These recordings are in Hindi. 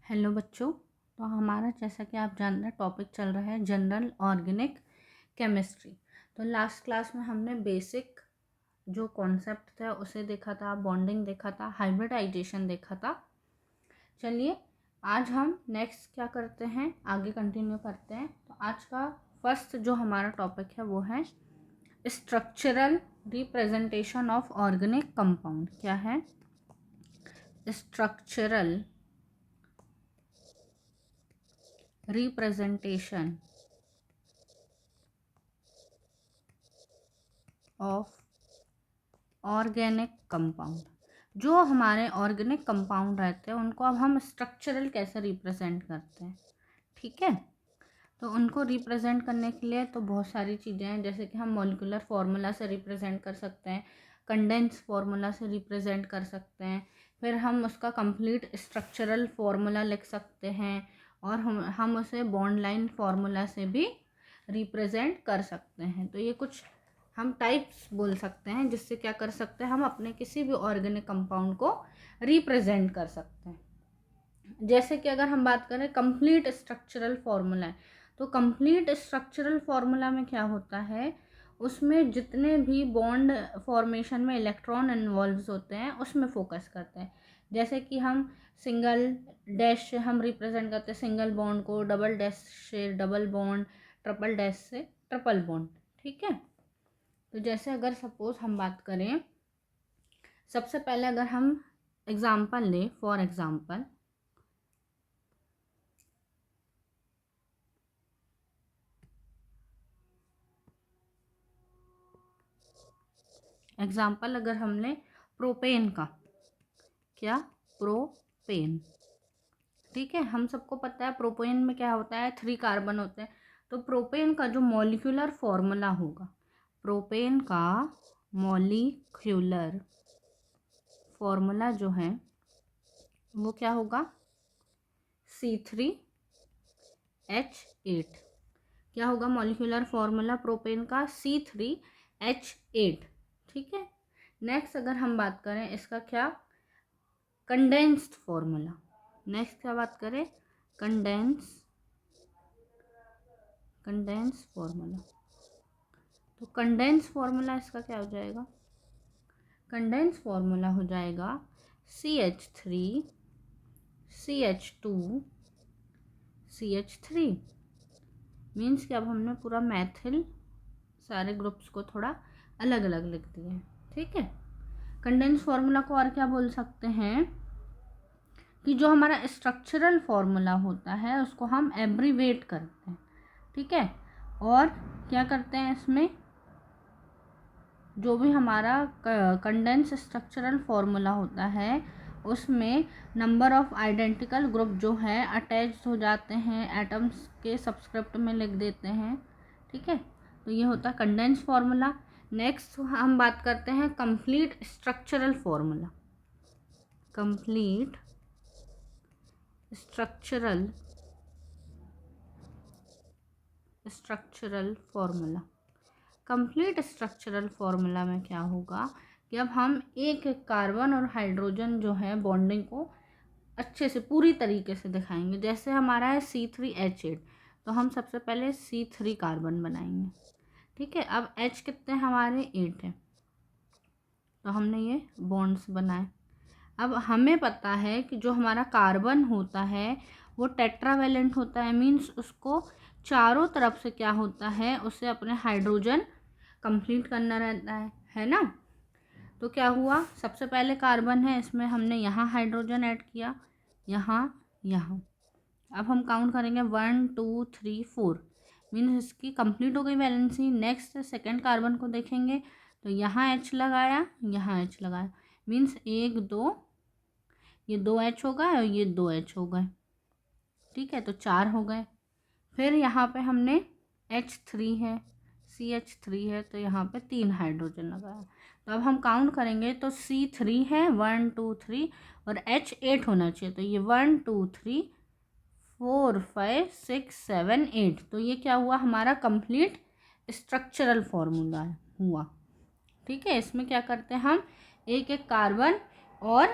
हेलो बच्चों। तो हमारा जैसा कि आप जानते हैं टॉपिक चल रहा है जनरल ऑर्गेनिक केमिस्ट्री। तो लास्ट क्लास में हमने बेसिक जो कॉन्सेप्ट था उसे देखा था, बॉन्डिंग देखा था, हाइब्रिडाइजेशन देखा था। चलिए आज हम नेक्स्ट क्या करते हैं, आगे कंटिन्यू करते हैं। तो आज का फर्स्ट जो हमारा टॉपिक है वो है structural representation of organic compound. क्या है? Structural representation of organic compound. जो हमारे ऑर्गेनिक कंपाउंड रहते हैं उनको अब हम स्ट्रक्चरल कैसे रिप्रेजेंट करते हैं। ठीक है, तो उनको रिप्रेजेंट करने के लिए तो बहुत सारी चीज़ें हैं, जैसे कि हम मॉलिक्यूलर फार्मूला से रिप्रेजेंट कर सकते हैं, कंडेंस फार्मूला से रिप्रेजेंट कर सकते हैं, फिर हम उसका कंप्लीट स्ट्रक्चरल फार्मूला लिख सकते हैं, और हम उसे बॉन्ड लाइन फार्मूला से भी रिप्रेजेंट कर सकते हैं। तो ये कुछ हम टाइप्स बोल सकते हैं जिससे क्या कर सकते हैं, हम अपने किसी भी ऑर्गेनिक कंपाउंड को रिप्रेजेंट कर सकते हैं। जैसे कि अगर हम बात करें कंप्लीट स्ट्रक्चरल फार्मूला, तो कंप्लीट स्ट्रक्चरल फार्मूला में क्या होता है, उसमें जितने भी बॉन्ड फॉर्मेशन में इलेक्ट्रॉन इन्वॉल्व होते हैं उसमें फोकस करते हैं। जैसे कि हम सिंगल डैश से हम रिप्रेजेंट करते हैं सिंगल बॉन्ड को, डबल डैश से डबल बॉन्ड, ट्रिपल डैश से ट्रिपल बॉन्ड। ठीक है, तो जैसे अगर सपोज हम बात करें, सबसे पहले अगर हम एग्जाम्पल लें, फॉर एग्जाम्पल अगर हम लें प्रोपेन का। क्या? प्रोपेन। ठीक है, हम सबको पता है प्रोपेन में क्या होता है, 3 कार्बन होते हैं। तो प्रोपेन का जो मॉलिक्यूलर फॉर्मूला होगा, प्रोपेन का मॉलिक्यूलर फॉर्मूला जो है वो क्या होगा, C3H8। क्या होगा मॉलिक्यूलर फॉर्मूला प्रोपेन का? C3H8। ठीक है, नेक्स्ट अगर हम बात करें इसका क्या, कंडेंस्ड फॉर्मूला। नेक्स्ट क्या बात करें, कंडेंस फॉर्मूला। तो कंडेंस फॉर्मूला इसका क्या हो जाएगा, कंडेंस फॉर्मूला हो जाएगा CH3CH2CH3। मीन्स कि अब हमने पूरा मैथिल सारे ग्रुप्स को थोड़ा अलग अलग लिख दिए हैं। ठीक है, कंडेंस फार्मूला को और क्या बोल सकते हैं कि जो हमारा स्ट्रक्चरल फार्मूला होता है उसको हम एब्रीवेट करते हैं। ठीक है, और क्या करते हैं, इसमें जो भी हमारा कंडेंस स्ट्रक्चरल फार्मूला होता है उसमें नंबर ऑफ आइडेंटिकल ग्रुप जो है अटैच्ड हो जाते हैं, एटम्स के सबस्क्रिप्ट में लिख देते हैं। ठीक है, तो ये होता है कंडेंस फार्मूला। नेक्स्ट हम बात करते हैं complete structural formula. Complete structural formula. Complete structural formula में क्या होगा कि अब हम एक एक कार्बन और हाइड्रोजन जो है बॉन्डिंग को अच्छे से पूरी तरीके से दिखाएंगे। जैसे हमारा है C3H8, तो हम सबसे पहले C3 कार्बन बनाएंगे। ठीक है, अब H कितने हमारे 8 है, तो हमने ये बॉन्ड्स बनाए। अब हमें पता है कि जो हमारा कार्बन होता है वो टेट्रावेलेंट होता है, मीन्स उसको चारों तरफ से क्या होता है, उसे अपने हाइड्रोजन कंप्लीट करना रहता है ना। तो क्या हुआ, सबसे पहले कार्बन है, इसमें हमने यहाँ हाइड्रोजन ऐड किया, यहाँ यहाँ। अब हम काउंट करेंगे 1 2 3 4, मीन्स इसकी कंप्लीट हो गई वैलेंसी। नेक्स्ट सेकंड कार्बन को देखेंगे तो यहाँ H लगाया, यहाँ H लगाया, मीन्स 1 2, ये 2 H हो गए और ये 2 H हो गए। ठीक है, तो 4 हो गए। फिर यहाँ पे हमने H3 है, CH3 है, तो यहाँ पे 3 हाइड्रोजन लगाया। तो अब हम काउंट करेंगे तो C3 है 1 2 3 और H8 होना चाहिए, तो ये 1 2 3 4 5 6 7 8। तो ये क्या हुआ, हमारा कंप्लीट स्ट्रक्चरल फॉर्मूला हुआ। ठीक है, इसमें क्या करते हैं हम एक एक कार्बन और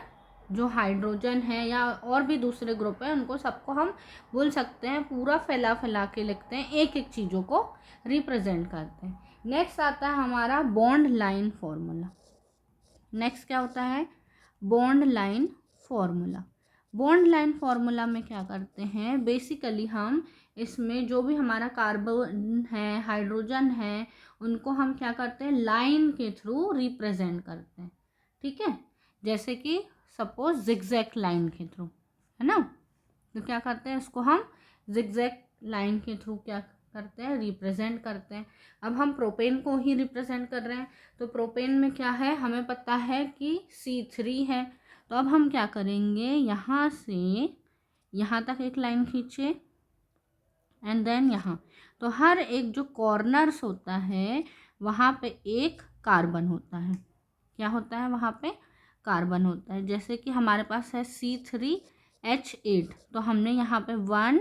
जो हाइड्रोजन है या और भी दूसरे ग्रुप हैं उनको सबको हम बोल सकते हैं, पूरा फैला फैला के लिखते हैं, एक एक चीज़ों को रिप्रेजेंट करते हैं। नेक्स्ट आता है हमारा बॉन्ड लाइन फॉर्मूला। नेक्स्ट क्या होता है? Bond line formula. Bond line formula में क्या करते हैं, बेसिकली हम इसमें जो भी हमारा कार्बन है, हाइड्रोजन है, उनको हम क्या करते हैं, लाइन के थ्रू रिप्रेजेंट करते हैं। ठीक है, जैसे कि सपोज जिगजैग लाइन के थ्रू, है ना। तो क्या करते हैं, इसको हम जिगजैग लाइन के थ्रू क्या करते हैं, रिप्रेजेंट करते हैं। अब हम प्रोपेन को ही रिप्रेजेंट कर रहे हैं, तो प्रोपेन में क्या है, हमें पता है कि C3 है। तो अब हम क्या करेंगे, यहाँ से यहाँ तक एक लाइन खींचे एंड देन यहाँ, तो हर एक जो कॉर्नर्स होता है वहाँ पे एक कार्बन होता है। क्या होता है वहाँ पे? कार्बन होता है। जैसे कि हमारे पास है C3H8, तो हमने यहाँ पे 1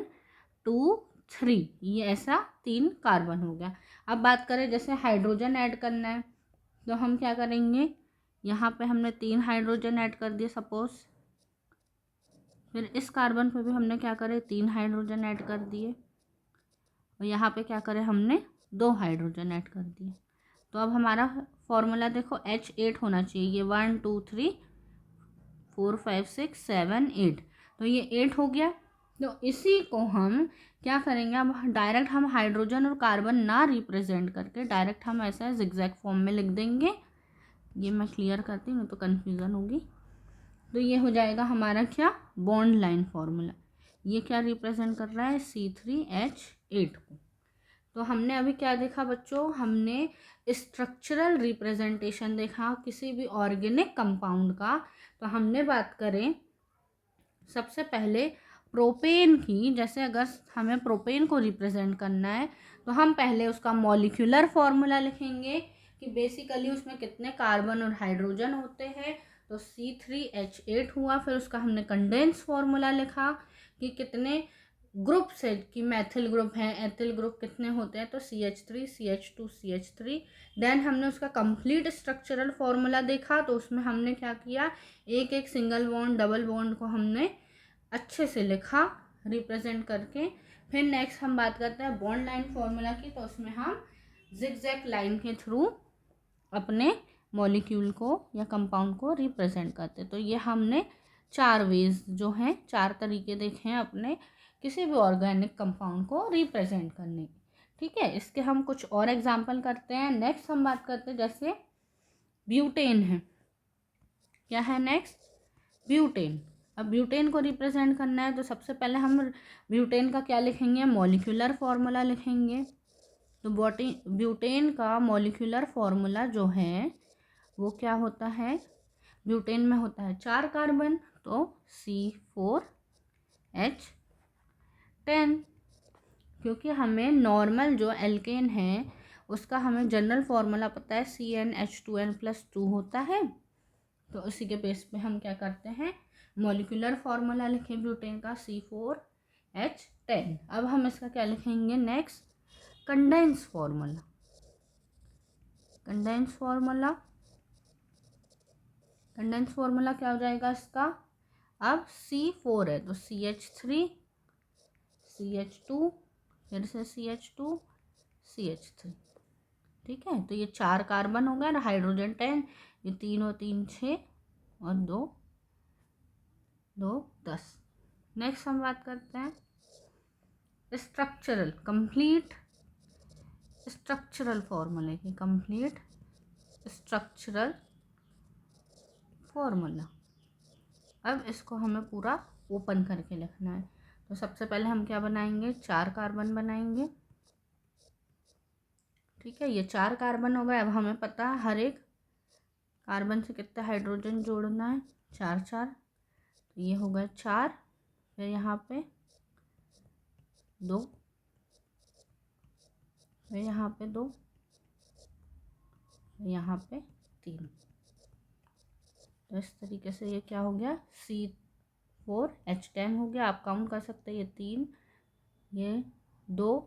2 3, ये ऐसा 3 कार्बन हो गया। अब बात करें जैसे हाइड्रोजन ऐड करना है, तो हम क्या करेंगे, यहाँ पे हमने 3 हाइड्रोजन ऐड कर दिए सपोज, फिर इस कार्बन पे भी हमने क्या करे, 3 हाइड्रोजन ऐड कर दिए, और यहाँ पे क्या करें, हमने 2 हाइड्रोजन ऐड कर दिए। तो अब हमारा फॉर्मूला देखो H8 होना चाहिए, ये 1 2 3 4 5 6 7 8, तो ये 8 हो गया। तो इसी को हम क्या करेंगे, अब डायरेक्ट हम हाइड्रोजन और कार्बन ना रिप्रेजेंट करके डायरेक्ट हम ऐसा जिगजैग फॉर्म में लिख देंगे। ये मैं क्लियर करती हूँ, तो कन्फ्यूज़न होगी। तो ये हो जाएगा हमारा क्या, बॉन्ड लाइन फॉर्मूला। ये क्या रिप्रेजेंट कर रहा है, C3H8 को। तो हमने अभी क्या देखा बच्चों, हमने स्ट्रक्चरल रिप्रेजेंटेशन देखा किसी भी ऑर्गेनिक कंपाउंड का। तो हमने बात करें सबसे पहले प्रोपेन की, जैसे अगर हमें प्रोपेन को रिप्रेजेंट करना है तो हम पहले उसका मॉलिक्यूलर फॉर्मूला लिखेंगे कि बेसिकली उसमें कितने कार्बन और हाइड्रोजन होते हैं, तो C3H8 हुआ। फिर उसका हमने कंडेंस फॉर्मूला लिखा कि कितने ग्रुप से, कि मैथिल ग्रुप है, एथिल ग्रुप कितने होते हैं, तो CH3 CH2 CH3। देन हमने उसका कंप्लीट स्ट्रक्चरल फॉर्मूला देखा, तो उसमें हमने क्या किया, एक एक सिंगल बॉन्ड डबल बॉन्ड को हमने अच्छे से लिखा रिप्रेजेंट करके। फिर नेक्स्ट हम बात करते हैं बॉन्ड लाइन फॉर्मूला की, तो उसमें हम जिगजैग लाइन के थ्रू अपने मॉलिक्यूल को या कंपाउंड को रिप्रेजेंट करते। तो ये हमने 4 वेज जो हैं, 4 तरीके देखे हैं अपने किसी भी ऑर्गेनिक कंपाउंड को रिप्रेजेंट करने के। ठीक है, इसके हम कुछ और एग्जांपल करते हैं। नेक्स्ट हम बात करते हैं जैसे ब्यूटेन है। क्या है नेक्स्ट, ब्यूटेन। अब ब्यूटेन को रिप्रेजेंट करना है, तो सबसे पहले हम ब्यूटेन का क्या लिखेंगे, मॉलिक्यूलर फॉर्मूला लिखेंगे। तो ब्यूटेन का मॉलिक्यूलर फॉर्मूला जो है वो क्या होता है, ब्यूटेन में होता है 4 कार्बन, तो C4H10। क्योंकि हमें नॉर्मल जो एल्केन है उसका हमें जनरल फॉर्मूला पता है, CnH2n+2 होता है। तो उसी के बेस पे हम क्या करते हैं, मॉलिक्यूलर फार्मूला लिखें ब्यूटेन का C4H10। अब हम इसका क्या लिखेंगे next, condense formula. Condense formula क्या हो जाएगा इसका, अब C4 है तो CH3 CH2 फिर से CH2 CH3। ठीक है, तो ये 4 कार्बन हो गए ना, हाइड्रोजन 10, ये 3 और 3 6 और 2 2 10। नेक्स्ट हम बात करते हैं स्ट्रक्चरल, कंप्लीट स्ट्रक्चरल फॉर्मूले की, कंप्लीट स्ट्रक्चरल फॉर्मूला। अब इसको हमें पूरा ओपन करके लिखना है। तो सबसे पहले हम क्या बनाएंगे, 4 कार्बन बनाएंगे। ठीक है, ये 4 कार्बन हो गए। अब हमें पता है हर एक कार्बन से कितना हाइड्रोजन जोड़ना है, 4 4, तो ये हो गए 4। फिर यहाँ पे 2, फिर यहाँ पे 2, यहाँ पे 3। तो इस तरीके से ये क्या हो गया, C4H10 हो गया। आप काउंट कर सकते हैं, ये 3, ये 2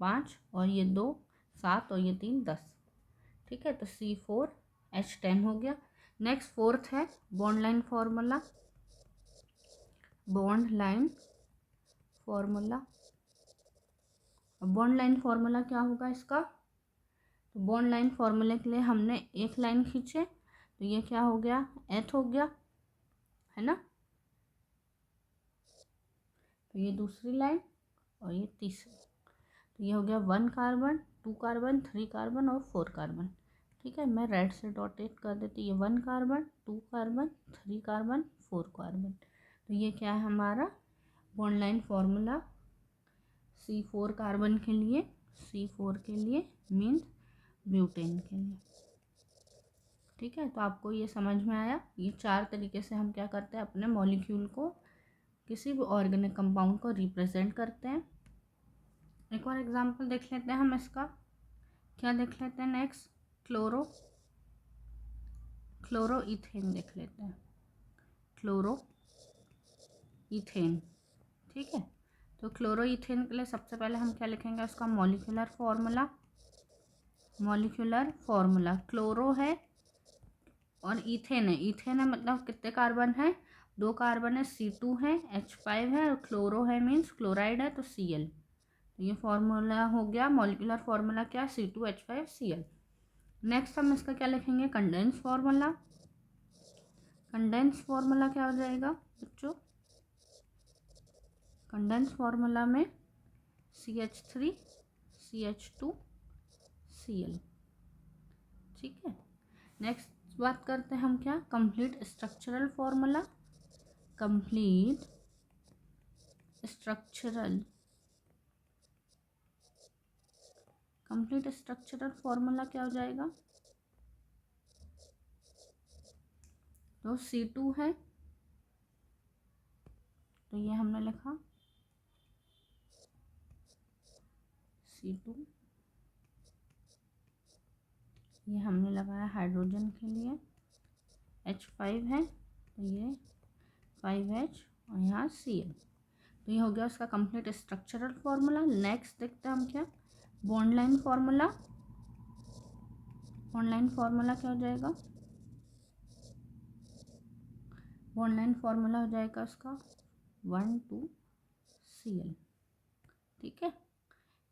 5 और ये 2 7 और ये 3 10। ठीक है, तो C4H10 हो गया। नेक्स्ट फोर्थ है bond line formula. Bond line formula, bond line formula क्या होगा इसका? तो बॉन्ड लाइन फॉर्मूले के लिए हमने एक लाइन खींचे, तो ये क्या हो गया? एथ हो गया, है ना। तो ये दूसरी लाइन और ये तीसरी, तो ये हो गया 1 कार्बन, 2 कार्बन, 3 कार्बन और 4 कार्बन। ठीक है, मैं रेड से डॉटेड कर देती, ये 1 कार्बन, 2 कार्बन, 3 कार्बन, 4 कार्बन। तो ये क्या है हमारा bond line formula C4 carbon के लिए, C4 के लिए मीन्स ब्यूटेन के लिए। ठीक है, तो आपको ये समझ में आया। ये 4 तरीके से हम क्या करते हैं, अपने मॉलिक्यूल को, किसी भी ऑर्गेनिक कंपाउंड को रिप्रेजेंट करते हैं। एक और एग्जांपल देख लेते हैं हम इसका। क्या देख लेते हैं नेक्स्ट? क्लोरो इथेन देख लेते हैं। क्लोरो इथेन, ठीक है। तो क्लोरो इथेन के लिए सबसे पहले हम क्या लिखेंगे? उसका मॉलिक्यूलर फॉर्मूला क्लोरो है और इथेन है। इथेन है मतलब कितने कार्बन है? 2 कार्बन है, C2 है, H5 है, और क्लोरो है मीन्स क्लोराइड है, तो Cl। तो ये फॉर्मूला हो गया, मॉलिक्यूलर फॉर्मूला क्या? C2H5Cl। नेक्स्ट हम इसका क्या लिखेंगे? Condense formula. कंडेंस फॉर्मूला क्या हो जाएगा बच्चों? कंडेंस फॉर्मूला में CH3 CH2 Cl। ठीक है, नेक्स्ट बात करते हैं हम क्या? Complete structural formula. Complete structural formula क्या हो जाएगा? तो C2 है, तो ये हमने लिखा C2, ये हमने लगाया हाइड्रोजन के लिए। H5 है, तो ये 5H और यहाँ Cl। तो ये हो गया उसका कंप्लीट स्ट्रक्चरल फॉर्मूला। नेक्स्ट देखते हैं हम क्या? Bond line formula. Bond line formula क्या हो जाएगा? बॉन्ड लाइन फॉर्मूला हो जाएगा उसका 1,2Cl। ठीक है,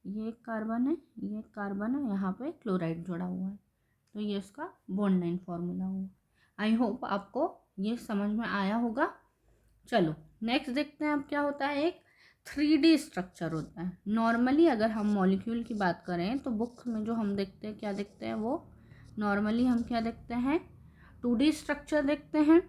ये एक कार्बन है, ये एक कार्बन है, यहाँ पे क्लोराइड जुड़ा हुआ है, तो ये इसका बॉन्ड लाइन फॉर्मूला हुआ। आई होप आपको ये समझ में आया होगा। चलो नेक्स्ट देखते हैं अब क्या होता है। एक 3D स्ट्रक्चर होता है। नॉर्मली अगर हम मॉलिक्यूल की बात करें तो बुक में जो हम देखते हैं, क्या देखते हैं वो? नॉर्मली हम क्या देखते हैं? 2D स्ट्रक्चर देखते हैं।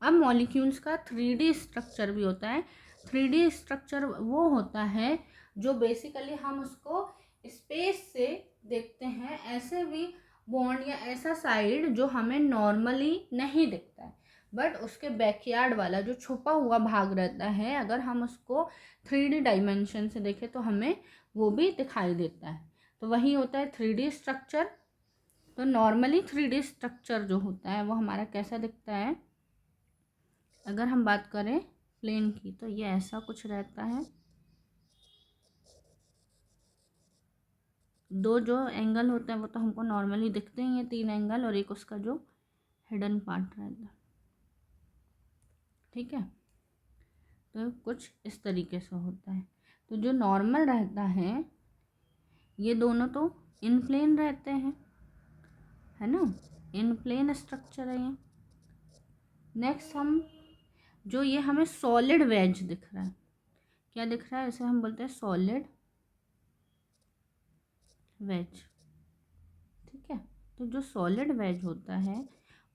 अब मॉलिक्यूल्स का 3D स्ट्रक्चर भी होता है। 3D स्ट्रक्चर वो होता है जो बेसिकली हम उसको स्पेस से देखते हैं, ऐसे भी बॉन्ड या ऐसा साइड जो हमें नॉर्मली नहीं दिखता है, बट उसके बैकयार्ड वाला जो छुपा हुआ भाग रहता है, अगर हम उसको 3D डायमेंशन से देखें तो हमें वो भी दिखाई देता है। तो वही होता है 3D स्ट्रक्चर। तो नॉर्मली 3D स्ट्रक्चर जो होता है वो हमारा कैसा दिखता है? अगर हम बात करें प्लेन की, तो ये ऐसा कुछ रहता है। दो जो एंगल होते हैं वो तो हमको नॉर्मली दिखते ही हैं, 3 एंगल, और एक उसका जो हिडन पार्ट रहता है। ठीक है, तो कुछ इस तरीके से होता है। तो जो नॉर्मल रहता है, ये दोनों तो इन प्लेन रहते हैं, है ना, इन प्लेन स्ट्रक्चर है ये। नेक्स्ट हम जो ये हमें सॉलिड वेज दिख रहा है, क्या दिख रहा है? इसे हम बोलते हैं सॉलिड वेज। ठीक है, तो जो सॉलिड वेज होता है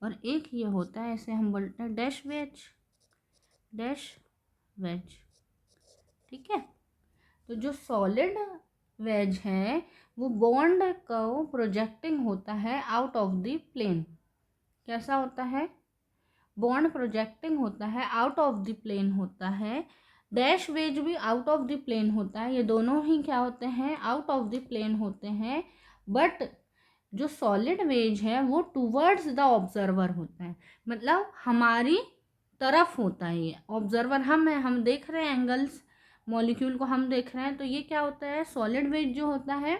और एक ये होता है, इसे हम बोलते हैं डैश वेज। ठीक है, तो जो सॉलिड वेज है वो बॉन्ड को प्रोजेक्टिंग होता है आउट ऑफ द प्लेन। कैसा होता है? बॉन्ड प्रोजेक्टिंग होता है, आउट ऑफ द प्लेन होता है। डैश वेज भी आउट ऑफ द प्लेन होता है। ये दोनों ही क्या होते हैं? आउट ऑफ द प्लेन होते हैं। बट जो सॉलिड वेज है वो टूवर्ड्स द ऑब्जर्वर होता है, मतलब हमारी तरफ होता है। ये ऑब्जर्वर हम देख रहे हैं एंगल्स, मॉलिक्यूल को हम देख रहे हैं, तो ये क्या होता है? सॉलिड वेज जो होता है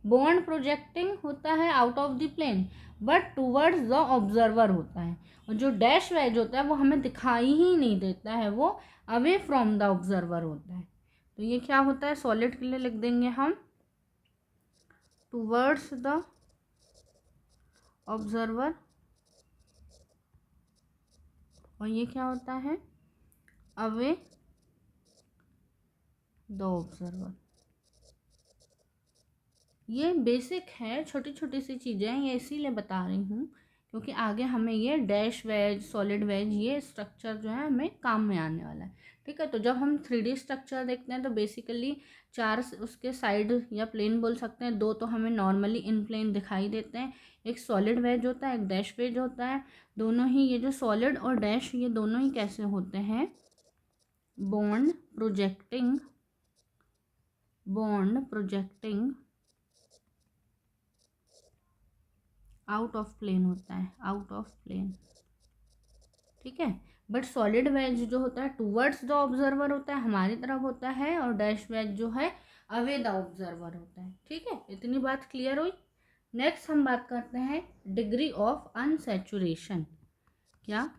बॉन्ड प्रोजेक्टिंग होता है out of the plane, but towards the observer होता है, और जो डैश वेज होता है वो हमें दिखाई ही नहीं देता है, वो अवे फ्रॉम द ऑब्जर्वर होता है। तो ये क्या होता है, सॉलिड के लिए लिख देंगे हम टूवर्ड्स द ऑब्जर्वर, और ये क्या होता है, अवे द ऑब्जर्वर। ये बेसिक है, छोटी छोटी सी चीज़ें हैं, ये इसीलिए बता रही हूँ क्योंकि आगे हमें ये डैश वेज, सॉलिड वेज, ये स्ट्रक्चर जो है हमें काम में आने वाला है। ठीक है, तो जब हम 3D स्ट्रक्चर देखते हैं तो बेसिकली 4 उसके साइड या प्लेन बोल सकते हैं, 2 तो हमें नॉर्मली इन प्लेन दिखाई देते हैं, एक सॉलिड वेज होता है, एक डैश वेज होता है। दोनों ही ये जो सॉलिड और डैश, ये दोनों ही कैसे होते हैं, bond projecting out of plane होता है, आउट ऑफ प्लेन। ठीक है, बट सॉलिड वेज जो होता है टूवर्ड्स द ऑब्जर्वर होता है, हमारी तरफ होता है, और डैश वेज जो है अवे द ऑब्जर्वर होता है। ठीक है, इतनी बात क्लियर हुई। नेक्स्ट हम बात करते हैं डिग्री ऑफ अनसैचुरेशन। क्या,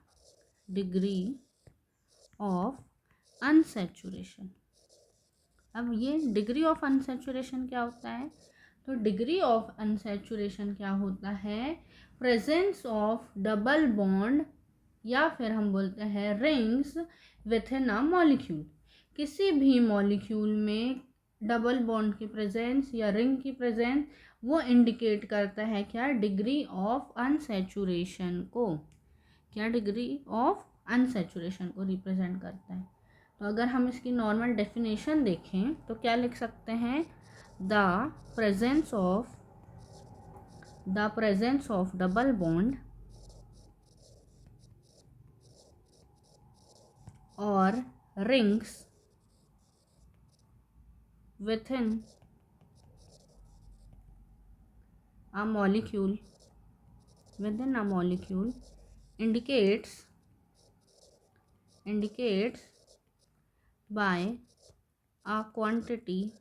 डिग्री ऑफ अनसैचुरेशन। अब ये डिग्री ऑफ अनसैचुरेशन क्या होता है, तो डिग्री ऑफ अनसैचुरेशन क्या होता है, प्रेजेंस ऑफ डबल बॉन्ड या फिर हम बोलते हैं rings with in a molecule. किसी भी मॉलिक्यूल में डबल बॉन्ड की प्रेजेंस या रिंग की प्रेजेंस वो इंडिकेट करता है क्या, डिग्री ऑफ अनसैचुरेशन को, क्या, डिग्री ऑफ अनसैचुरेशन को रिप्रेजेंट करता है। तो अगर हम इसकी नॉर्मल डेफिनेशन देखें तो क्या लिख सकते हैं, the presence of double bond और rings within a molecule indicates by a quantity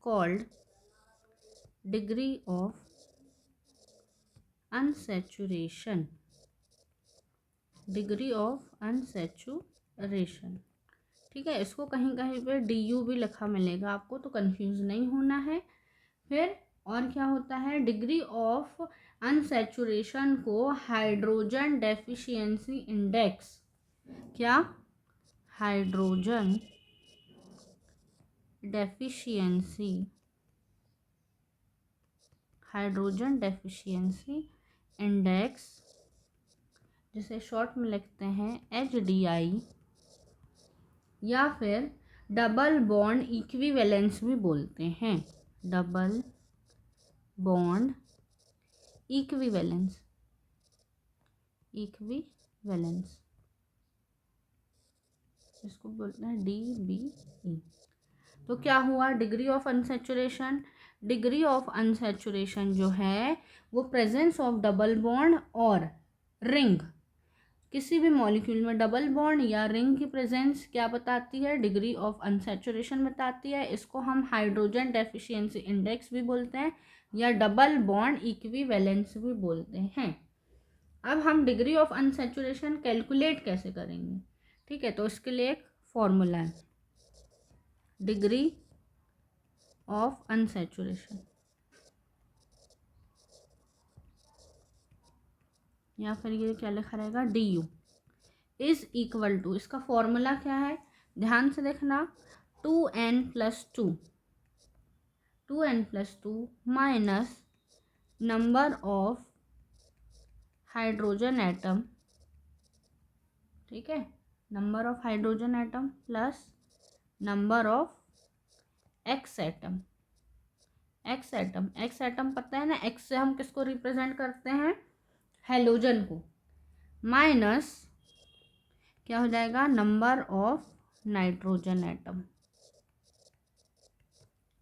called degree of unsaturation, ठीक है, इसको कहीं कहीं पे DU भी लिखा मिलेगा आपको, तो कंफ्यूज नहीं होना है। फिर और क्या होता है, डिग्री ऑफ अनसैचुरेशन को हाइड्रोजन डेफिशिएंसी इंडेक्स, क्या, हाइड्रोजन डेफिशिएंसी इंडेक्स, जिसे शॉर्ट में लिखते हैं HDI, या फिर डबल बॉन्ड इक्विवेलेंस भी बोलते हैं, डबल बॉन्ड इक्विवेलेंस, इसको बोलते हैं DBE। तो क्या हुआ, डिग्री ऑफ अनसैचुरेशन, जो है वो प्रेजेंस ऑफ डबल बॉन्ड और रिंग, किसी भी मॉलिक्यूल में डबल बॉन्ड या रिंग की प्रेजेंस क्या बताती है, डिग्री ऑफ अनसैचुरेशन बताती है। इसको हम हाइड्रोजन डेफिशिएंसी इंडेक्स भी बोलते हैं या डबल बॉन्ड इक्विवेलेंस भी बोलते हैं। अब हम डिग्री ऑफ अनसैचुरेशन कैलकुलेट कैसे करेंगे, ठीक है, तो इसके लिए एक फॉर्मूला है, डिग्री ऑफ अनसैचुरेशन, या फिर ये क्या लिखा रहेगा, DU इज इक्वल टू, इसका फॉर्मूला क्या है, ध्यान से देखना, 2n+2 minus number of hydrogen atom, ठीक है, number of hydrogen atom plus number of x atom. X atom पता है ना, एक्स से हम किसको रिप्रेजेंट करते हैं, हेलोजन को, माइनस क्या हो जाएगा, number of nitrogen atom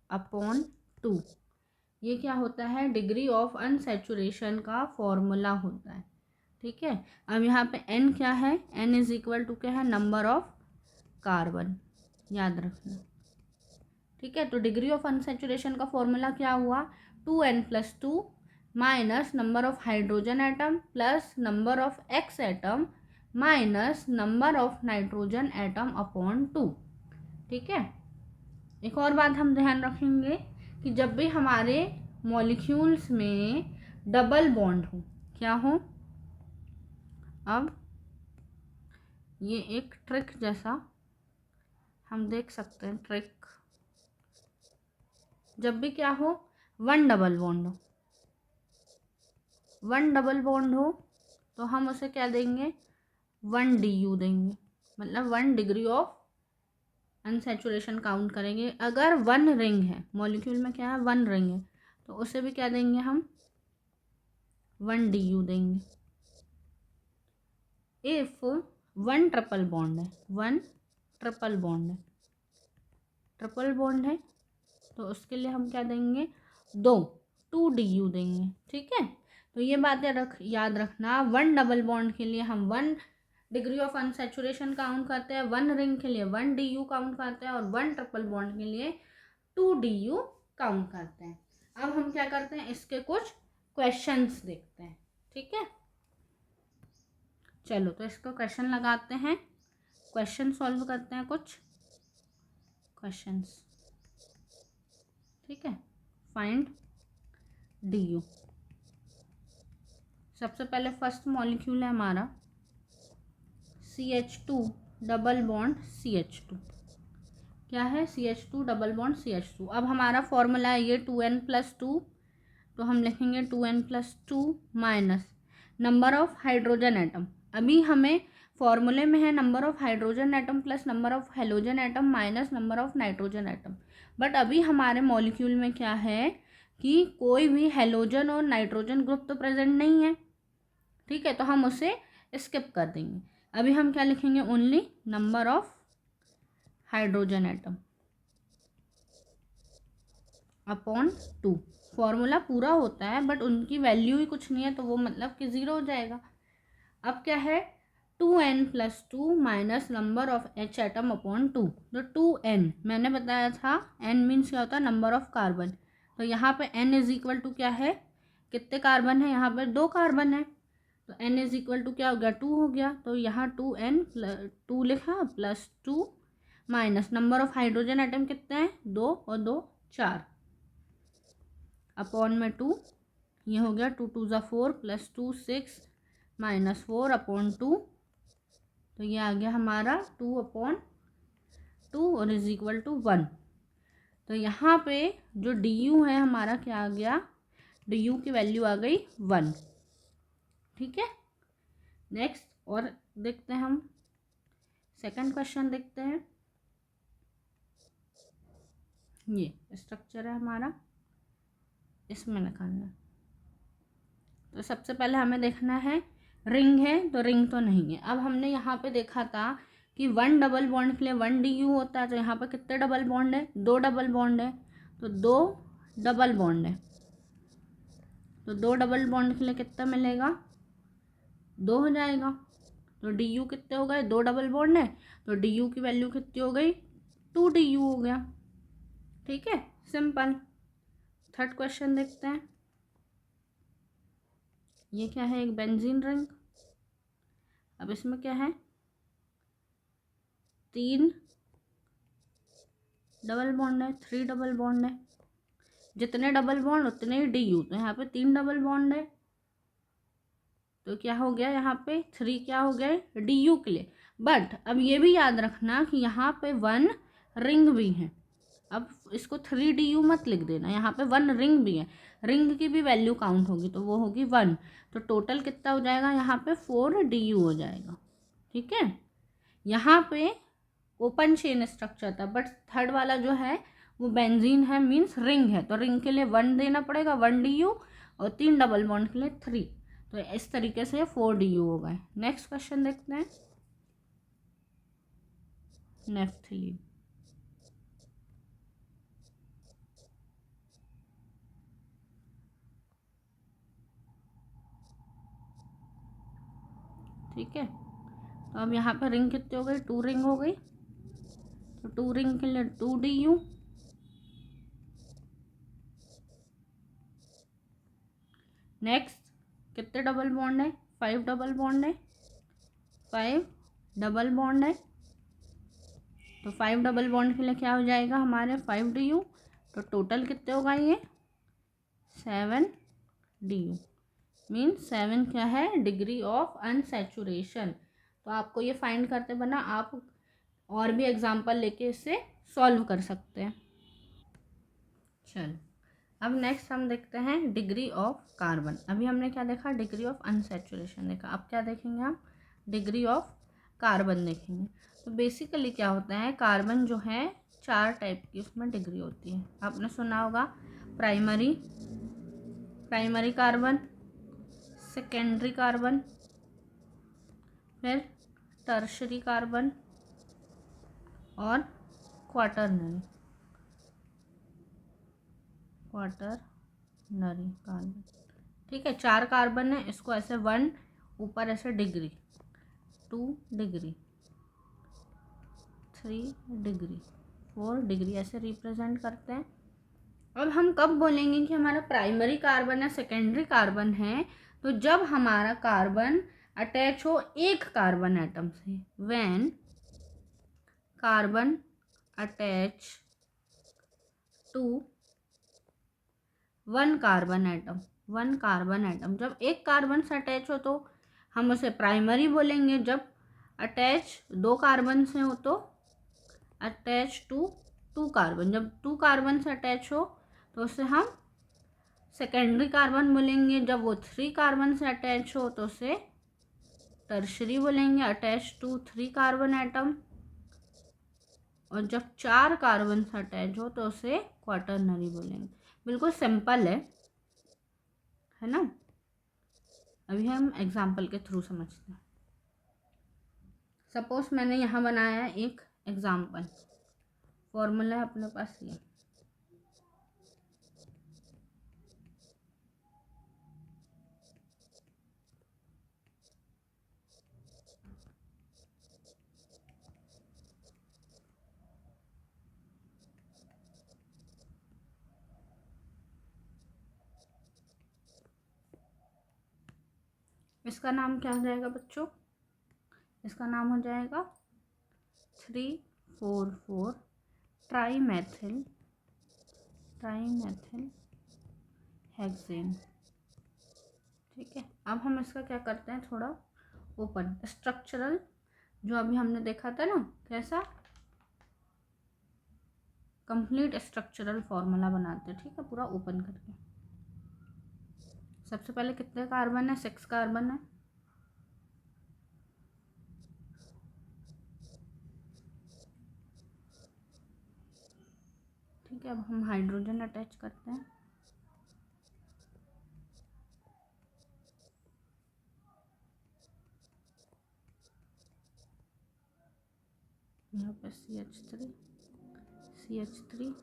upon 2। ये क्या होता है, डिग्री ऑफ अनसैचुरेशन का फॉर्मूला होता है। ठीक है, अब यहाँ पे n क्या है, n इज इक्वल टू क्या है, नंबर ऑफ कार्बन, याद रखना। ठीक है, तो डिग्री ऑफ अनसैचुरेशन का फॉर्मूला क्या हुआ, 2n+2 minus number of hydrogen atom plus number of x atom minus number of nitrogen atom upon 2। ठीक है। एक और बात हम ध्यान रखेंगे कि जब भी हमारे मॉलिक्यूल्स में डबल बॉन्ड हो, क्या हो, अब ये एक ट्रिक जैसा हम देख सकते हैं, ट्रिक, जब भी क्या हो, वन डबल बॉन्ड हो, वन डबल बॉन्ड हो तो हम उसे क्या देंगे, 1 du देंगे, मतलब 1 डिग्री ऑफ अनसैचुरेशन काउंट करेंगे। अगर 1 रिंग है, मॉलिक्यूल में क्या है, 1 रिंग है, तो उसे भी क्या देंगे हम, 1 du देंगे। इफ 1 ट्रिपल बॉन्ड है, 1 ट्रिपल बॉन्ड है, ट्रिपल बॉन्ड है, तो उसके लिए हम क्या देंगे, 2 du देंगे। ठीक है। तो ये बातें याद रखना। 1 डबल बॉन्ड के लिए हम 1 डिग्री ऑफ अनसैचुरेशन काउंट करते हैं, 1 रिंग के लिए 1 du काउंट करते हैं, और 1 ट्रिपल बॉन्ड के लिए 2 du काउंट करते हैं। अब हम क्या करते हैं, इसके कुछ क्वेश्चंस देखते हैं। ठीक है, चलो तो इसको क्वेश्चन लगाते हैं, क्वेश्चन सॉल्व करते हैं, कुछ क्वेश्चंस। ठीक है, फाइंड du। सबसे पहले फर्स्ट मॉलिक्यूल है हमारा CH2 डबल बॉन्ड CH2, क्या है, CH2 डबल बॉन्ड CH2। अब हमारा फॉर्मूला है ये 2n+2, तो हम लिखेंगे 2n+2 minus number of hydrogen atom. अभी हमें फॉर्मूले में है number of hydrogen atom plus number of halogen atom minus number of nitrogen atom, but अभी हमारे मॉलिक्यूल में क्या है कि कोई भी हेलोजन और नाइट्रोजन ग्रुप तो प्रेजेंट नहीं है। ठीक है, तो हम उसे स्किप कर देंगे। अभी हम क्या लिखेंगे, only number of hydrogen atom upon 2। Formula पूरा होता है बट उनकी वैल्यू ही कुछ नहीं है, तो वो मतलब कि 0 हो जाएगा। अब क्या है, 2n+2 minus number of H atom upon 2। तो 2n मैंने बताया था, n मीन्स क्या होता है, नंबर ऑफ कार्बन। तो यहाँ पे n इज इक्वल टू क्या है, कितने कार्बन है, यहाँ पे 2 कार्बन है, तो n इज इक्वल टू क्या हो गया, 2 हो गया। तो यहाँ 2 लिखा plus 2 minus number of hydrogen atom कितने हैं, 2 और 2 4 अपॉन में 2, ये हो गया 2 × 2 = 4 प्लस 2 6 माइनस 4 अपॉन 2, तो ये आ गया हमारा 2/2 और इज इक्वल टू 1। तो यहाँ पे जो du है हमारा क्या आ गया, du की वैल्यू आ गई 1। ठीक है, नेक्स्ट और देखते हैं हम, सेकंड क्वेश्चन देखते हैं। ये स्ट्रक्चर है हमारा, इसमें निकालना। तो सबसे पहले हमें देखना है, रिंग है तो रिंग तो नहीं है। अब हमने यहाँ पे देखा था कि 1 डबल बॉन्ड के लिए 1 du होता है, तो यहाँ पे कितने डबल बॉन्ड है, 2 डबल बॉन्ड है, तो 2 डबल बॉन्ड है, तो 2 डबल बॉन्ड के लिए कितना मिलेगा, 2 हो जाएगा। तो du कितने हो गए, 2 डबल बॉन्ड है, तो du की वैल्यू कितनी हो गई, 2 du हो गया। ठीक है, सिंपल। थर्ड क्वेश्चन देखते हैं। ये क्या है, एक बेंजीन रिंग। अब इसमें क्या है, 3 डबल बॉन्ड है, 3 डबल बॉन्ड है, जितने डबल बॉन्ड उतने ही du। तो यहाँ पे 3 डबल बॉन्ड है, तो क्या हो गया, यहाँ पे 3 क्या हो गए, du के लिए। बट अब ये भी याद रखना कि यहाँ पे 1 रिंग भी है। अब इसको 3 du मत लिख देना, यहाँ पे 1 रिंग भी है, रिंग की भी वैल्यू काउंट होगी, तो वो होगी 1। तो टोटल कितना हो जाएगा, यहाँ पे 4 du हो जाएगा। ठीक है, यहाँ पे ओपन चेन स्ट्रक्चर था, बट थर्ड वाला जो है वो बेंजीन है, मीन्स रिंग है, तो रिंग के लिए 1 देना पड़ेगा, 1 du, और 3 डबल बॉन्ड के लिए 3। तो इस तरीके से 4 du हो गए। नेक्स्ट क्वेश्चन देखते हैं, नेफ्थलीन। ठीक है, तो अब यहाँ पर रिंग कितनी हो गई, 2 रिंग हो गई, तो 2 रिंग के लिए 2 du, नेक्स्ट कितने डबल बॉन्ड है, 5 डबल बॉन्ड है, 5 डबल बॉन्ड है। तो 5 डबल बॉन्ड के लिए क्या हो जाएगा हमारे 5 DU। तो टोटल कितने होगा ये 7 DU। मीन्स 7 क्या है डिग्री ऑफ अनसैचुरेशन। तो आपको ये फाइंड करते बना, आप और भी एग्जांपल लेके इससे सॉल्व कर सकते हैं। चलो अब नेक्स्ट हम देखते हैं डिग्री ऑफ कार्बन। अभी हमने क्या देखा, डिग्री ऑफ अनसैचुरेशन देखा। अब क्या देखेंगे हम, डिग्री ऑफ कार्बन देखेंगे। तो बेसिकली क्या होता है, कार्बन जो है 4 टाइप की उसमें डिग्री होती है। आपने सुना होगा प्राइमरी कार्बन, सेकेंडरी कार्बन, फिर टर्शरी कार्बन और क्वाटरनरी कार्बन। ठीक है, 4 कार्बन है, इसको ऐसे 1 ऊपर ऐसे डिग्री, 2 डिग्री, 3 डिग्री, 4 डिग्री ऐसे रिप्रेजेंट करते हैं। अब हम कब बोलेंगे कि हमारा प्राइमरी कार्बन या सेकेंडरी कार्बन है, तो जब हमारा कार्बन अटैच हो एक कार्बन एटम से। When carbon attach to 1 carbon atom, जब एक कार्बन से अटैच हो तो हम उसे प्राइमरी बोलेंगे। जब अटैच 2 कार्बन से हो तो अटैच टू 2 कार्बन, जब 2 कार्बन से अटैच हो तो उसे हम सेकेंडरी कार्बन बोलेंगे। जब वो 3 कार्बन से अटैच हो तो उसे टर्शरी बोलेंगे, अटैच टू 3 कार्बन एटम। और जब 4 कार्बन से अटैच हो तो उसे क्वाटरनरी बोलेंगे। बिल्कुल सिंपल है ना। अभी हम एग्जाम्पल के थ्रू समझते हैं। सपोज मैंने यहाँ बनाया है एक एग्जाम्पल, फॉर्मूला है अपने पास ये। इसका नाम क्या हो जाएगा बच्चों, इसका नाम हो जाएगा 3,4,4 ट्राईमेथिल हेक्सेन। ठीक है, अब हम इसका क्या करते हैं, थोड़ा ओपन स्ट्रक्चरल, जो अभी हमने देखा था ना कैसा कंप्लीट स्ट्रक्चरल फॉर्मूला बनाते हैं। ठीक है, पूरा ओपन करके। सबसे पहले कितने कार्बन है, 6 कार्बन है। ठीक है, अब हम हाइड्रोजन अटैच करते हैं। यहाँ पे CH3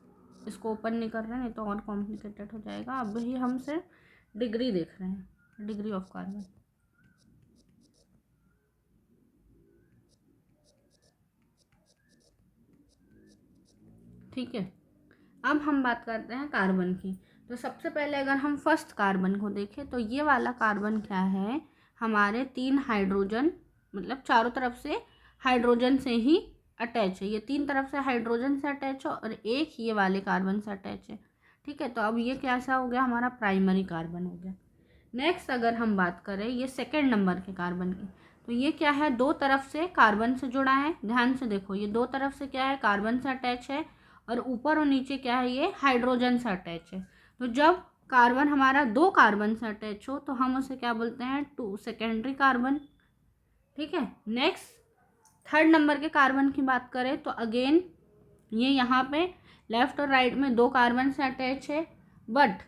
इसको ओपन नहीं कर रहे हैं, नहीं तो और कॉम्प्लिकेटेड हो जाएगा। अब ही हम सिर्फ डिग्री देख रहे हैं, डिग्री ऑफ कार्बन। ठीक है, अब हम बात करते हैं कार्बन की। तो सबसे पहले अगर हम फर्स्ट कार्बन को देखें तो ये वाला कार्बन क्या है, हमारे 3 हाइड्रोजन, मतलब चारों तरफ से हाइड्रोजन से ही अटैच है। ये 3 तरफ से हाइड्रोजन से अटैच है और एक ये वाले कार्बन से अटैच है। ठीक है, तो अब ये कैसा हो गया, हमारा प्राइमरी कार्बन हो गया। नेक्स्ट अगर हम बात करें ये सेकेंड नंबर के कार्बन की, तो ये क्या है, 2 तरफ से कार्बन से जुड़ा है। ध्यान से देखो, ये 2 तरफ से क्या है, कार्बन से अटैच है, और ऊपर और नीचे क्या है, ये हाइड्रोजन से अटैच है। तो जब कार्बन हमारा 2 कार्बन से अटैच हो तो हम उसे क्या बोलते हैं, 2 सेकेंडरी कार्बन। ठीक है, नेक्स्ट थर्ड नंबर के कार्बन की बात करें तो अगेन ये यहाँ पे लेफ्ट और राइट में 2 कार्बन से अटैच है, बट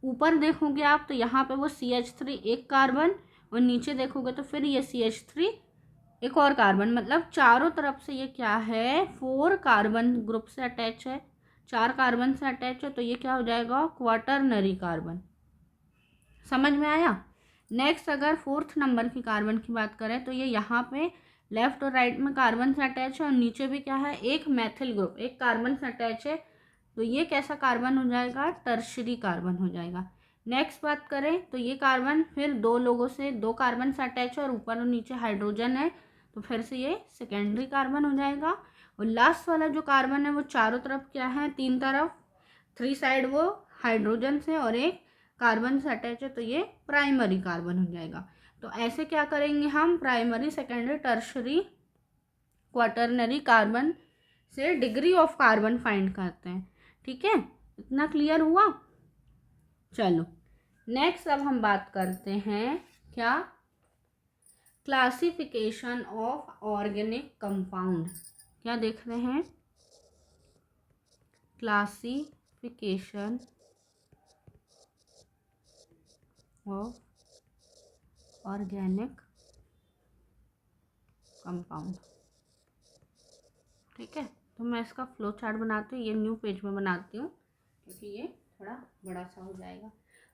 ऊपर देखोगे आप तो यहाँ पे वो CH3 एक कार्बन, और नीचे देखोगे तो फिर ये CH3 एक और कार्बन, मतलब चारों तरफ से ये क्या है, 4 कार्बन ग्रुप से अटैच है, 4 कार्बन से अटैच है। तो ये क्या हो जाएगा, क्वाटरनरी कार्बन। समझ में आया। नेक्स्ट अगर फोर्थ नंबर की कार्बन की बात करें तो ये यहाँ पे लेफ्ट और राइट में कार्बन से अटैच है, और नीचे भी क्या है, एक मैथिल ग्रुप एक कार्बन से अटैच है। तो ये कैसा कार्बन हो जाएगा, टर्शरी कार्बन हो जाएगा। नेक्स्ट बात करें तो ये कार्बन फिर दो लोगों से, दो कार्बन से अटैच है और ऊपर और नीचे हाइड्रोजन है, तो फिर से ये सेकेंडरी कार्बन हो जाएगा। और लास्ट वाला जो कार्बन है वो चारों तरफ क्या है, तीन तरफ, थ्री साइड, वो हाइड्रोजन से और एक कार्बन से अटैच है, तो ये प्राइमरी कार्बन हो जाएगा। तो ऐसे क्या करेंगे हम, primary, secondary, tertiary, quaternary carbon से डिग्री ऑफ कार्बन फाइंड करते हैं। ठीक है, इतना क्लियर हुआ। चलो नेक्स्ट अब हम बात करते हैं क्या, क्लासिफिकेशन ऑफ ऑर्गेनिक कंपाउंड। क्या देख रहे हैं, क्लासिफिकेशन ऑफ ऑर्गेनिक कंपाउंड। ठीक है, तो मैं इसका फ्लो चार्ट बनाती हूँ, ये न्यू पेज में बनाती हूँ क्योंकि ये थोड़ा बड़ा सा हो जाएगा।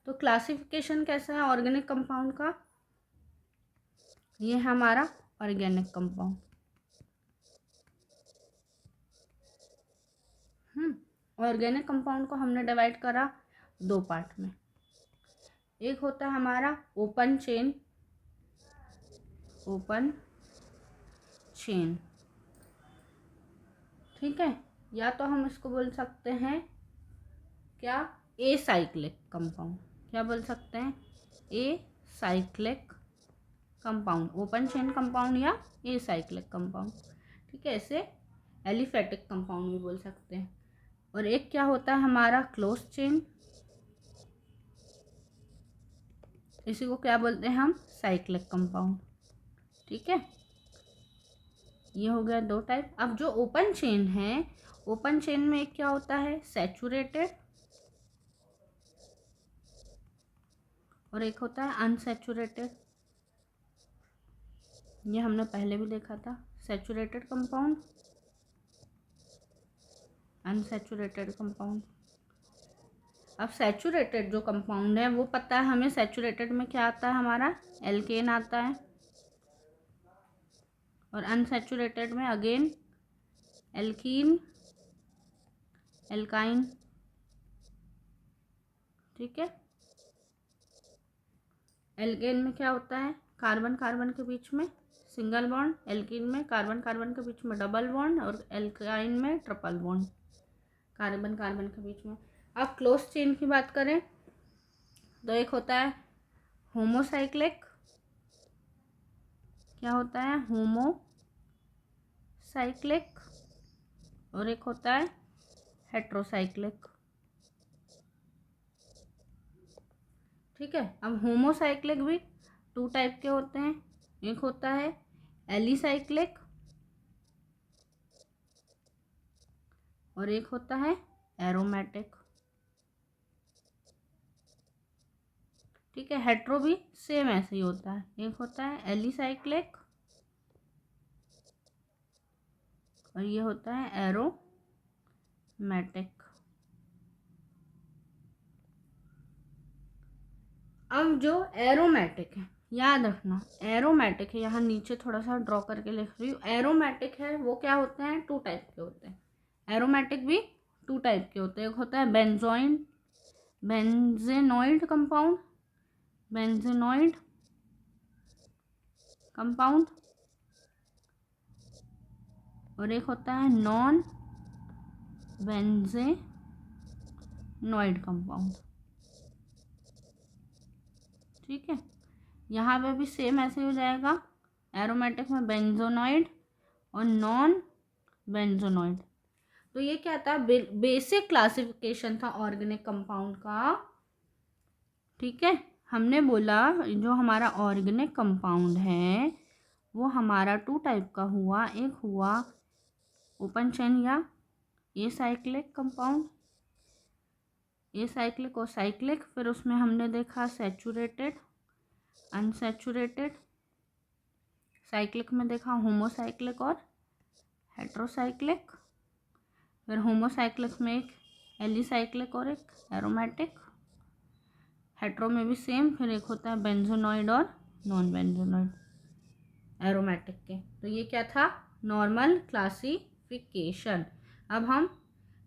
तो क्लासिफिकेशन कैसा है ऑर्गेनिक कंपाउंड का, ये है हमारा ऑर्गेनिक कंपाउंड। ऑर्गेनिक कंपाउंड को हमने डिवाइड करा दो पार्ट में। एक होता है हमारा ओपन चेन, ओपन चेन, ठीक है, या तो हम इसको बोल सकते हैं क्या, ए साइक्लिक कंपाउंड। क्या बोल सकते हैं, a cyclic compound, open chain compound या ए साइक्लिक कंपाउंड। ठीक है, इसे एलिफेटिक कंपाउंड भी बोल सकते हैं। और एक क्या होता है हमारा क्लोज चेन, इसी को क्या बोलते हैं हम, साइक्लिक कंपाउंड। ठीक है, ये हो गया दो टाइप। अब जो ओपन चेन है, ओपन चेन में एक क्या होता है, सैचुरेटेड, और एक होता है अनसैचुरेटेड। ये हमने पहले भी देखा था, सैचुरेटेड कंपाउंड, अनसैचुरेटेड कंपाउंड। अब सैचुरेटेड जो कंपाउंड है वो पता है हमें, सैचुरेटेड में क्या आता है हमारा, एल्केन आता है, और अनसैचुरेटेड में अगेन एल्कीन, एल्काइन। ठीक है, एल्केन में क्या होता है, कार्बन कार्बन के बीच में सिंगल बॉन्ड, एल्कीन में कार्बन कार्बन के बीच में डबल बॉन्ड, और एल्काइन में ट्रिपल बॉन्ड, कार्बन कार्बन के बीच में। अब क्लोज चेन की बात करें तो एक होता है होमोसाइक्लिक, क्या होता है, होमोसाइक्लिक, और एक होता है हेट्रोसाइक्लिक। ठीक है, अब होमोसाइक्लिक भी टू टाइप के होते हैं, एक होता है एलिसाइक्लिक और एक होता है एरोमेटिक। ठीक है, हेट्रो भी सेम ऐसे ही होता है, एक होता है एलिसाइक्लिक और ये होता है एरोमेटिक। अब जो एरोमेटिक है, याद रखना एरोमेटिक है, यहाँ नीचे थोड़ा सा ड्रॉ करके लिख रही हूँ, एरोमेटिक है वो क्या होते हैं, टू टाइप के होते हैं। एरोमेटिक भी टू टाइप के होते हैं, एक होता है बेंजेनॉइड कंपाउंड, बेंजेनॉइड कंपाउंड, और एक होता है नॉन बेंजेनॉइड कंपाउंड। ठीक है, यहाँ पे भी सेम ऐसे हो जाएगा, एरोमेटिक में बेंजोनॉइड और नॉन बेंजोनॉइड। तो ये क्या था, बेसिक क्लासिफिकेशन था ऑर्गेनिक कंपाउंड का। ठीक है, हमने बोला जो हमारा ऑर्गेनिक कंपाउंड है वो हमारा टू टाइप का हुआ, एक हुआ ओपन चेन या a cyclic compound, a cyclic और साइक्लिक, फिर उसमें हमने देखा सैचुरेटेड, अनसैचुरेटेड, साइक्लिक में देखा होमोसाइक्लिक और हेट्रोसाइक्लिक, फिर होमोसाइक्लिक में एक एलिसाइक्लिक और एक एरोमेटिक, हेट्रो में भी सेम, फिर एक होता है बेंजोनॉइड और नॉन बेंजोनॉइड एरोमेटिक के। तो ये क्या था, नॉर्मल क्लासिफिकेशन। अब हम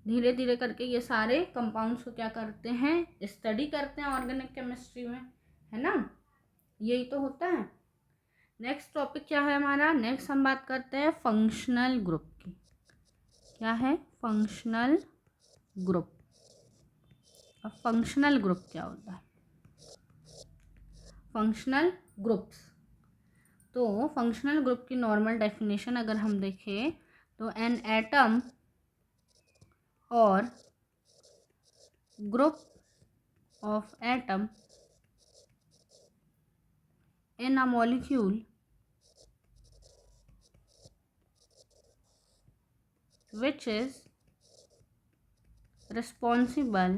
धीरे धीरे करके ये सारे कंपाउंड्स को क्या करते हैं, स्टडी करते हैं ऑर्गेनिक केमिस्ट्री में, है ना। यही तो होता है। नेक्स्ट टॉपिक क्या है हमारा, नेक्स्ट हम बात करते हैं फंक्शनल ग्रुप की। क्या है, फंक्शनल ग्रुप। अब फंक्शनल ग्रुप क्या होता है, फंक्शनल ग्रुप्स। तो फंक्शनल ग्रुप की नॉर्मल डेफिनेशन अगर हम देखें तो एन एटम और group of atom in a molecule which is responsible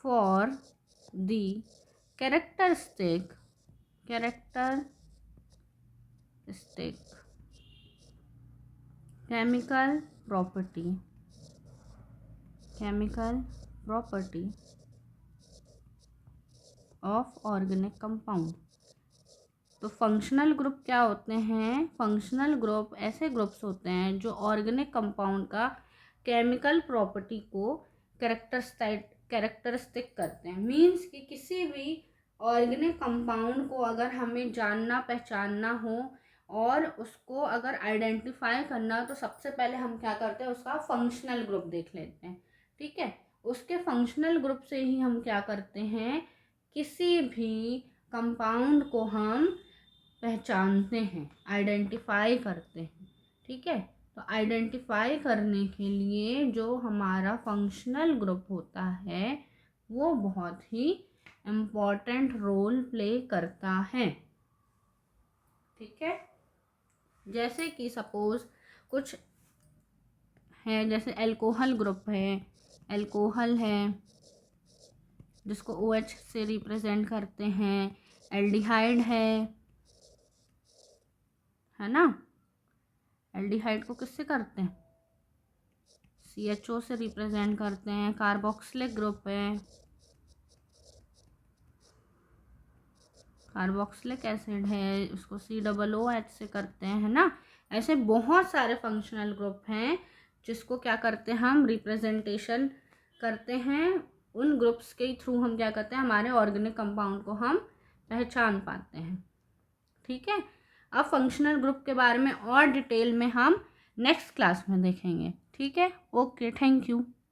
for the characteristic chemical property of organic compound। तो फंक्शनल ग्रुप क्या होते हैं, फंक्शनल ग्रुप ऐसे ग्रुप्स होते हैं जो ऑर्गेनिक कंपाउंड का केमिकल प्रॉपर्टी को कैरेक्टरिस्टिक करते हैं। मींस कि किसी भी ऑर्गेनिक कंपाउंड को अगर हमें जानना पहचानना हो और उसको अगर आइडेंटिफाई करना हो तो सबसे पहले हम क्या करते हैं, उसका फंक्शनल ग्रुप देख लेते हैं। ठीक है, उसके फंक्शनल ग्रुप से ही हम क्या करते हैं, किसी भी कंपाउंड को हम पहचानते हैं, आइडेंटिफाई करते हैं। ठीक है, तो आइडेंटिफाई करने के लिए जो हमारा फंक्शनल ग्रुप होता है वो बहुत ही इम्पॉर्टेंट रोल प्ले करता है। ठीक है, जैसे कि सपोज कुछ है, जैसे अल्कोहल ग्रुप है, अल्कोहल है जिसको OH से रिप्रेजेंट करते हैं, एल्डिहाइड है ना। एल्डिहाइड को किससे करते हैं, CHO से रिप्रेजेंट करते हैं। कार्बोक्सिलिक ग्रुप है, कार्बोक्सिलिक एसिड है, उसको COOH से करते हैं, है ना। ऐसे बहुत सारे फंक्शनल ग्रुप हैं जिसको क्या करते हैं, हम रिप्रेजेंटेशन करते हैं। उन ग्रुप्स के थ्रू हम क्या करते हैं, हमारे ऑर्गेनिक कंपाउंड को हम पहचान पाते हैं। ठीक है, अब फंक्शनल ग्रुप के बारे में और डिटेल में हम नेक्स्ट क्लास में देखेंगे। ठीक है, ओके, थैंक यू।